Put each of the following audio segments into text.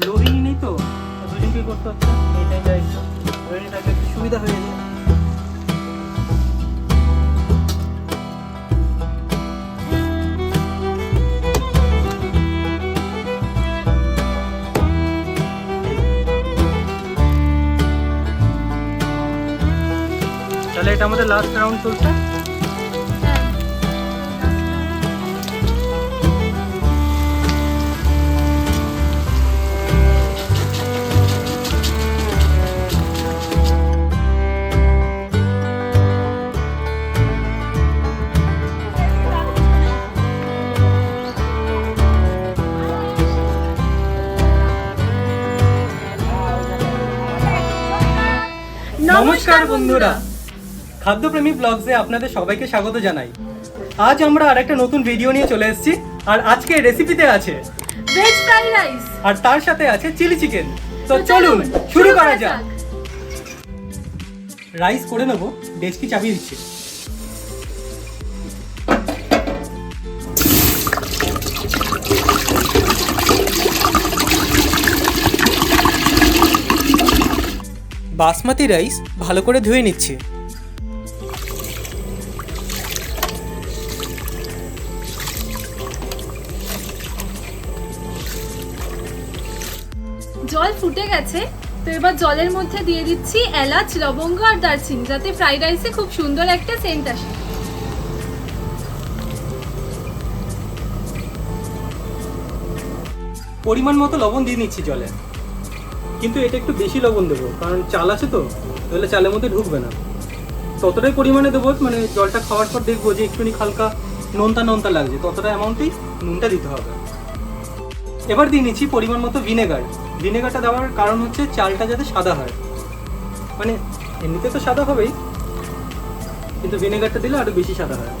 রোহিণী নেই তো, দুজনকে করতে হচ্ছে। এইটাই যাই, রোহিণী থাকলে একটু সুবিধা হয়ে যায়। তাহলে এটা আমাদের লাস্ট রাউন্ড চলছে। নমস্কার বন্ধুরা, খাদ্যপ্রেমী ব্লগসে আপনাদের সবাইকে স্বাগত জানাই। আজ আমরা আরেকটা নতুন ভিডিও নিয়ে চলে এসেছি। আর আজকে রেসিপিতে আছে ভেজ ফ্রাইড রাইস, আর তার সাথে আছে চিলি চিকেন। তো চলুন শুরু করা যাক। রাইস করে নেবো, ডেস্কি চাপিয়ে দিচ্ছি। বাসমতি রাইস ভালো করে ধুয়ে নিচ্ছি। জল ফুটে গেছে, তো এবার জলের মধ্যে দিয়ে দিচ্ছি এলাচ, লবঙ্গ আর দারচিনি, যাতে ফ্রাইড রাইসে খুব সুন্দর একটা সেন্ট আসে। পরিমাণ মতো লবণ দিয়ে নিচ্ছি জলে, কিন্তু এটা একটু বেশি লবণ দেবো, কারণ চাল আছে তো, তাহলে চালের মধ্যে ঢুকবে না। ততটাই পরিমাণে দেবো, মানে জলটা খাওয়ার পর দেখবো যে একটুখানি হালকা নোনতা নোনতা লাগছে, ততটা অ্যামাউন্টেই নুনটা দিতে হবে। এবার দিয়ে নিচ্ছি পরিমাণ মতো ভিনেগার। ভিনেগারটা দেওয়ার কারণ হচ্ছে চালটা যাতে সাদা হয়, মানে এমনিতে তো সাদা হবেই, কিন্তু ভিনেগারটা দিলে আরও বেশি সাদা হয়।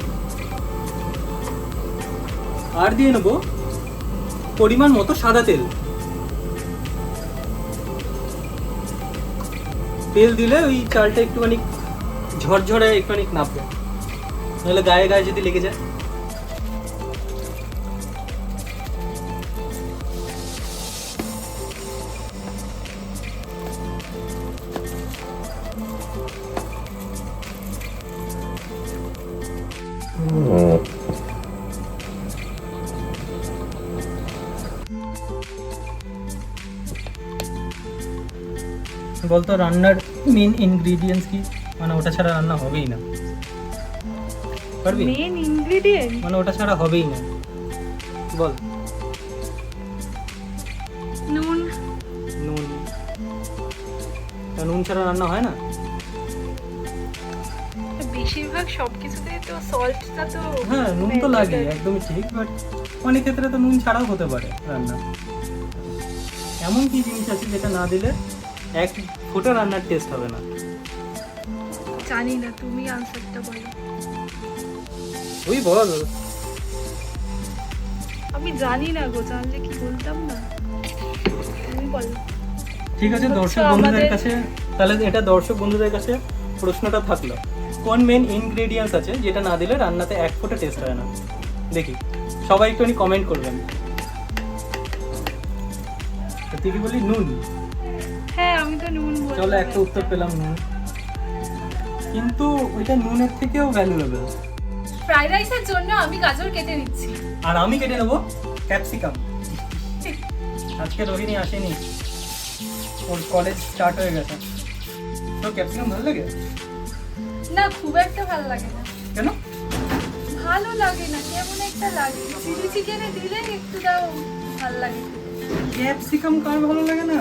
আর দিয়ে নেবো পরিমাণ মতো সাদা তেল। তেল দিলে ওই চালটা একটুখানি ঝরঝরে একটুখানি নামবে, নাহলে গায়ে গায়ে যদি লেগে যায়। বলতো রান্নার মেন ইনগ্রেডিয়েন্টস কি? মানে ওটা ছাড়া রান্না হবেই না। পারবি? মেন ইনগ্রেডিয়েন্ট মানে ওটা ছাড়া হবেই না। বল। নুন। নুন। তা নুন ছাড়া রান্না হয় না? বেশিরভাগ সবকিছুতেই তো সল্টটা তো, হ্যাঁ নুন তো লাগে, একদমই ঠিক, বাট অনেক ক্ষেত্রে তো নুন ছাড়াও হতে পারে রান্না। এমন কি জিনিস আছে যেটা না দিলে এক ফোঁটা রান্নার টেস্ট হবে না? জানি না, তুমি আনসারটা বলো। ওই বল। আমি জানি না গো, জানলে কি বলতাম না, তুমি বলো। ঠিক আছে, দর্শক বন্ধুদের কাছে তাহলে এটা দর্শক বন্ধুদের কাছে প্রশ্নটা থাকলো, কোন মেন ইনগ্রেডিয়েন্টস আছে যেটা না দিলে রান্নাতে এক ফোঁটা টেস্ট হয় না? দেখি সবাই একটুখানি কমেন্ট করবেন। তুই কি বলি? নুন। হ্যাঁ আমি তো নুন বললাম। চলো একটা উত্তর পেলাম, নুন, কিন্তু ওইটা নুনের থেকেও ভ্যালুয়েবল। ফ্রাইড রাইসের জন্য আমি গাজর কেটে নিচ্ছি। আর আমি কেটে নেবো ক্যাপসিকাম। আজকে রোহিণী আসেনি, ওর কলেজ স্টার্ট হয়ে গেছে। তো ক্যাপসিকাম ভালো লাগে না, খুব একটা ভালো লাগে না। কেন? ভালো লাগে না, কেমন একটা লাগে। চিলি চিকেনে দিলে একটু দাও, ভালো লাগে। ক্যাপসিকাম কার ভালো লাগে না?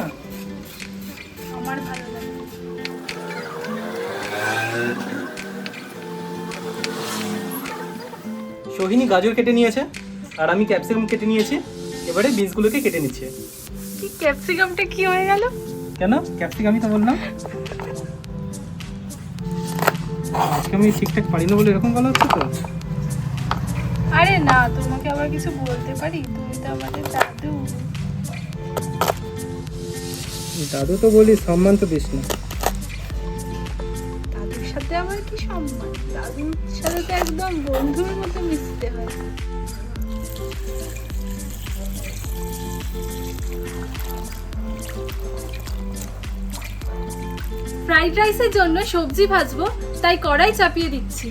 আমার ভালো লাগে। সোহিনী গাজর কেটে নিয়েছে আর আমি ক্যাপসিকাম কেটে নিয়েছি। এবারে বীজগুলোকে কেটে নিচ্ছে। কি ক্যাপসিকামটা কি হয়ে গেল? কেন? ক্যাপসিকামই তো বললাম। আজকে আমি ঠিকঠাক পারি না বলে এরকম বলা হচ্ছে তো। আরে না, তোমাকে আবার কিছু বলতে পারি? তুমি তো আমাদের দাদু। দাদু তো বলি, সম্মান তো দিস না। দাদুর সাথে আমার কি সম্মান? দাদুর সাথে তো একদম বন্ধুর মতো মিশতে হয়। ফ্রাইড রাইসের জন্য সবজি ভাজবো, তাই কড়াই চাপিয়ে দিচ্ছি।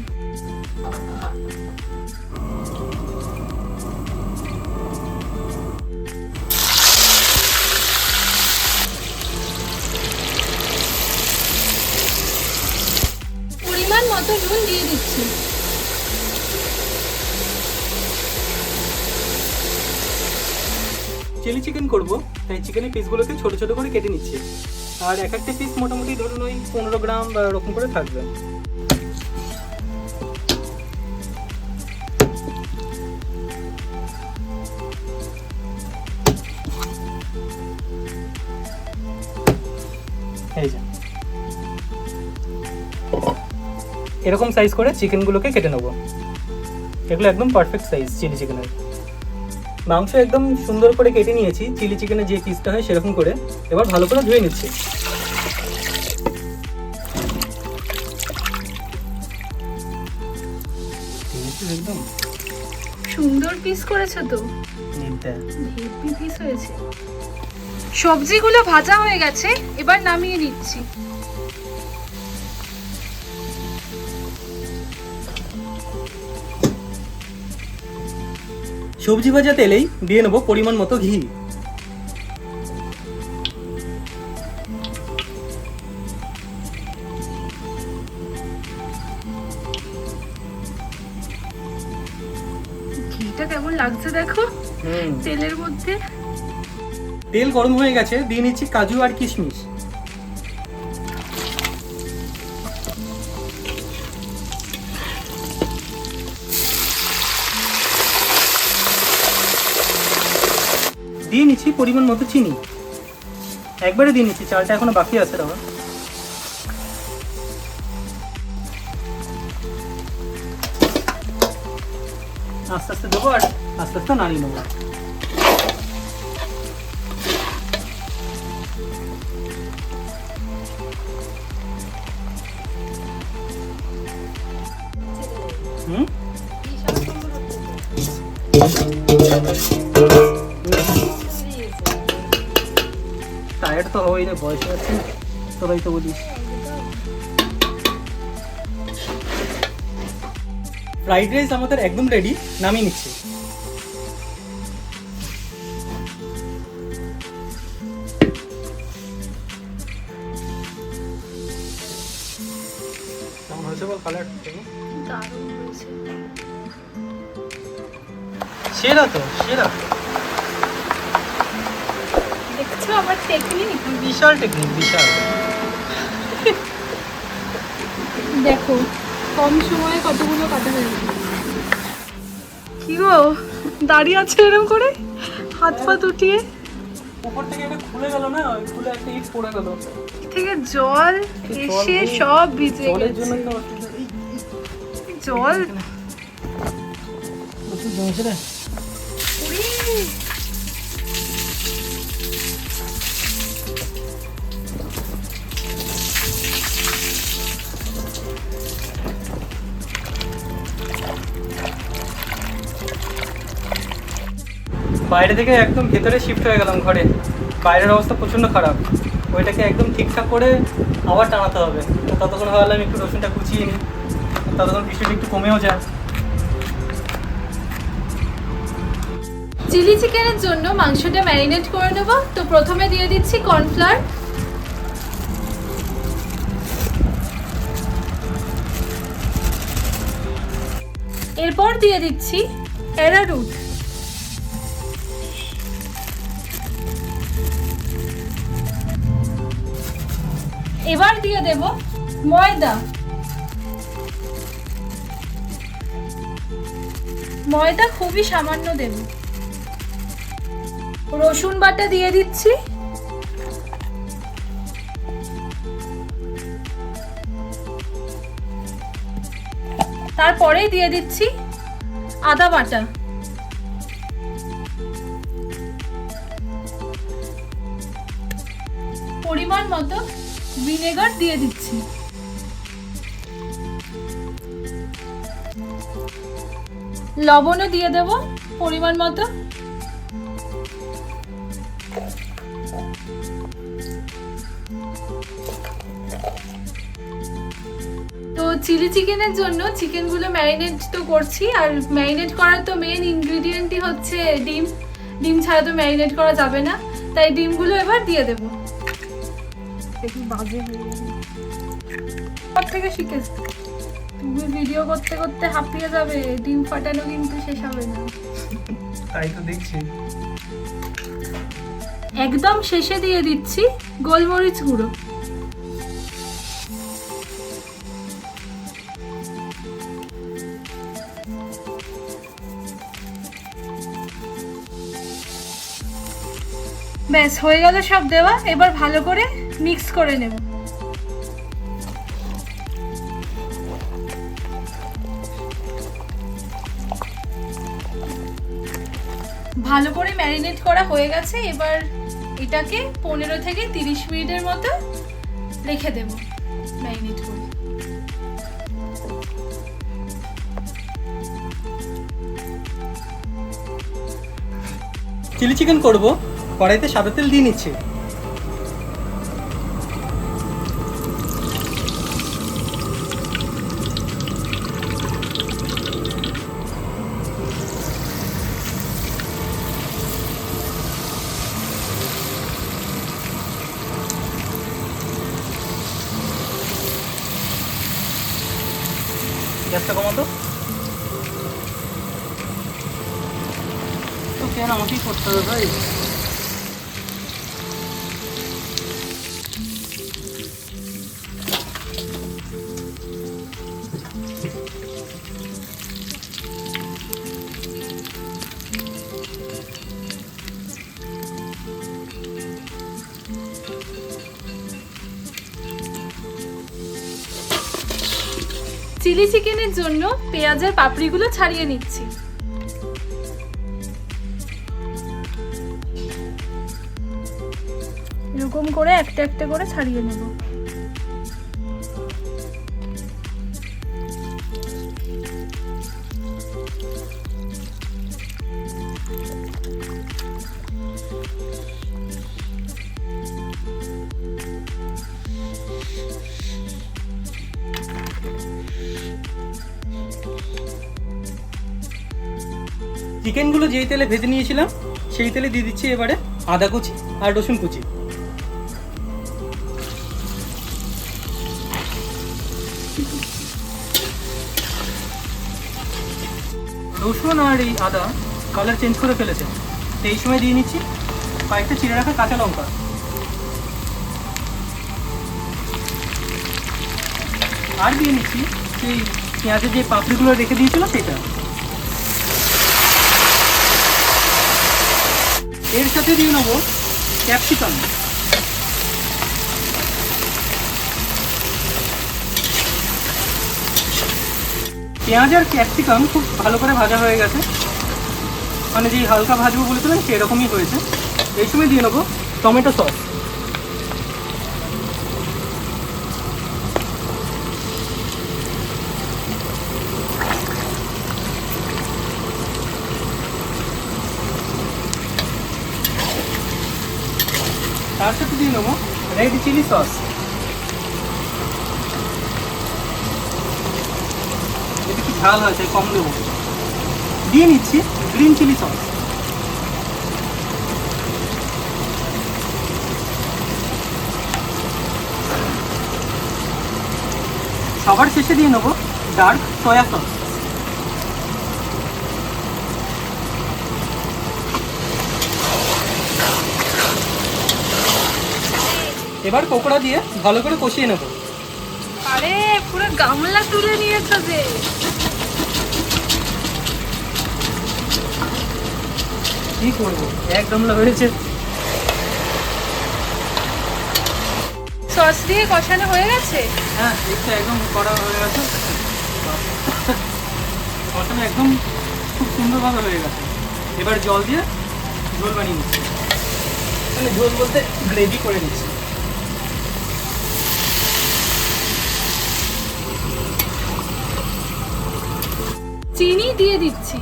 পরিমাণ মতো নুন দিয়ে দিচ্ছি। চিলি চিকেন করবো, তাই চিকেনের পিসগুলোকে ছোট ছোট করে কেটে নিচ্ছি। আর এক একটা পিস মোটামুটি ধরুন ওই 15 গ্রাম বা এরকম করে থাকবে। এই যে এরকম সাইজ করে চিকেনগুলোকে কেটে নেবো। এগুলো একদম পারফেক্ট সাইজ চিলি চিকেনের। মাংস একদম সুন্দর করে কেটে নিয়েছি, চিলি চিকেনের যে পিসটা হয় সেরকম করে। এবার ভালো করে ধুয়ে নিচ্ছি। একদম সুন্দর পিস করেছো তো, নিমটা। হেভি পিস হয়েছে। সবজিগুলো ভাজা হয়ে গেছে, এবার নামিয়ে নিচ্ছি। সবজি ভাজা তেলেই দিয়ে নেবো পরিমাণ মতো ঘি। ঘিটা কেমন লাগছে দেখো তেলের মধ্যে। তেল গরম হয়ে গেছে, দিয়ে নিচ্ছি কাজু আর কিশমিশ। দিয়ে নিচ্ছি পরিমাণ মতো চিনি। একবারে দিয়ে নিচ্ছি, চালটা এখনো বাকি আছে দাদা। আস্তে আস্তে দেবো আর আস্তে আস্তে নাড়িয়ে নেবো। টায়ার্ড তো হই রে, বয়স আছে সবাই তো বলিস। ফ্রাইড রাইস আমাদের একদম রেডি, নামিয়ে নিচ্ছি। কেমন হয়েছে বল কালার? দারুণ হয়েছে। সেরা তো সেরা। দেখছো আমার টেকনিক? বিশাল টেকনিক, বিশাল। দেখো কম সময়ে কতগুলো কাটা হয়ে গেল। কি গো দাঁড়িয়ে আছে এরকম করে হাত পা উঠিয়ে? উপর থেকে এটা খুলে গেল না, ওই খুলে একটা ইট পড়ে গেল। থেকে জল এসে সব ভিজে জলের গেছে। জন্য তো অসুবিধা। জল প্রচুর জমেছে রে। উড়ি। বাইরে থেকে একদম ভেতরে শিফট হয়ে গেলাম ঘরে। বাইরের অবস্থা প্রচণ্ড খারাপ, ওইটাকে একদম ঠিকঠাক করে আবার টানাতে হবে। তো ততক্ষণ ভাবলাম একটু রসুনটা কুচিয়ে নিই, ততক্ষণ বৃষ্টিটা একটু কমেও যায়। চিলি চিকেনের জন্য মাংসটা ম্যারিনেট করে নেব। তো প্রথমে দিয়ে দিচ্ছি কর্নফ্লাওয়ার, এরপর দিয়ে দিচ্ছি অ্যারারুট, এবার দিয়ে দেব ময়দা। ময়দা খুবই সামান্য দেব। রসুন বাটা দিয়ে দিচ্ছি, তারপরেই দিয়ে দিচ্ছি আদা বাটা, পরিমাণ মতো ভিনেগার দিয়ে দিচ্ছি, লবণও দিয়ে দেব পরিমাণ মতো। তো চিলি চিকেনের জন্য চিকেনগুলো ম্যারিনেট তো করছি, আর ম্যারিনেট করার তো মেইন ইনগ্রেডিয়েন্টই হচ্ছে ডিম। ডিম ছাড়া তো ম্যারিনেট করা যাবে না, তাই ডিমগুলো এবার দিয়ে দেবো। একটু বাজে হয়ে গেছে, ওর থেকে শিখেছ তুমি, ভিডিও করতে করতে হাঁপিয়ে যাবে, ডিম ফাটানো কিন্তু শেষ হবে না। তাই তো দেখছি। একদম শেষে দিয়ে দিচ্ছি গোলমরিচ গুঁড়ো। ব্যাস হয়ে গেল সব দেওয়া, এবার ভালো করে মিক্স করে নেব। ভালো করে ম্যারিনেট করা হয়ে গেছে, এবার এটাকে 15 থেকে 30 মিনিটের মতো রেখে দেব ম্যারিনেট করে। চিলি চিকেন করব, কড়াইতে সাদা তেল দিয়ে নিচ্ছি। গ্যাসটা কমাতো তো, কেন আমাকেই করতে হবে ভাই? চিলি চিকেনের জন্য পেঁয়াজের পাপড়িগুলো ছাড়িয়ে নিচ্ছি। এরকম করে একটা একটা করে ছাড়িয়ে নেব। চিকেনগুলো যেই তেলে ভেজে নিয়েছিলাম সেই তেলে দিয়ে দিচ্ছি এবারে আদা কুচি আর রসুন কুচি। রসুন আর এই আদা কালার চেঞ্জ করে ফেলেছে, তো এই সময় দিয়ে নিচ্ছি কয়েকটা চিড়ে রাখা কাঁচা লঙ্কা। আর দিয়ে নিচ্ছি সেই পেঁয়াজের যে পাপড়িগুলো রেখে দিয়েছিল সেটা। এর সাথে দিয়ে নেবো ক্যাপসিকাম। পেঁয়াজ আর ক্যাপসিকাম খুব ভালো করে ভাজা হয়ে গেছে, মানে যেই হালকা ভাজবো বলেছিলাম সেরকমই হয়েছে। এই সময় দিয়ে নেবো টমেটো সস। তার সাথে দিয়ে নেবো রেড চিলি সস। এটা কি ঝাল আছে, কম দেবো। দিয়ে নিচ্ছি গ্রিন চিলি সস। সবার শেষে দিয়ে নেবো ডার্ক সয়া সস। এবার পকোড়া দিয়ে ভালো করে কষিয়ে নেব। আরে পুরো গামলা তুলে নিয়েছো যে। কি করবো, এক গামলা হয়েছে। সস দিয়ে কষানো হয়ে গেছে? হ্যাঁ, এটা একদম করা হয়ে গেছে। কষানো একদম খুব সুন্দরভাবে হয়ে গেছে। এবার জল দিয়ে ঝোল বানিয়ে নিচ্ছি, মানে ঝোল বলতে গ্রেভি করে নিচ্ছি। চিনি দিয়ে দিচ্ছি।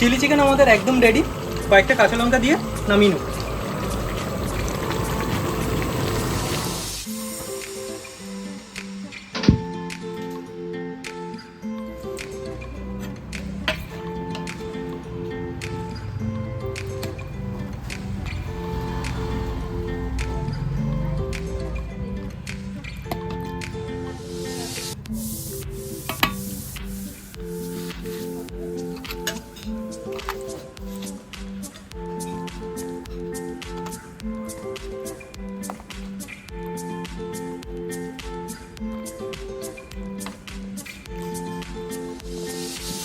চিলি চিকেন আমাদের একদম রেডি। কয়েকটা কাঁচা লঙ্কা দিয়ে নামিয়ে নেব।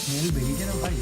স্মেল বেরিয়েছে না ভাই?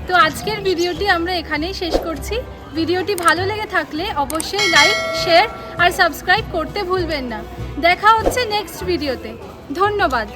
তো আজকের ভিডিওটি আমরা এখানেই শেষ করছি। ভিডিওটি ভালো লেগে থাকলে অবশ্যই লাইক, শেয়ার আর সাবস্ক্রাইব করতে ভুলবেন না। দেখা হচ্ছে নেক্সট ভিডিওতে। ধন্যবাদ।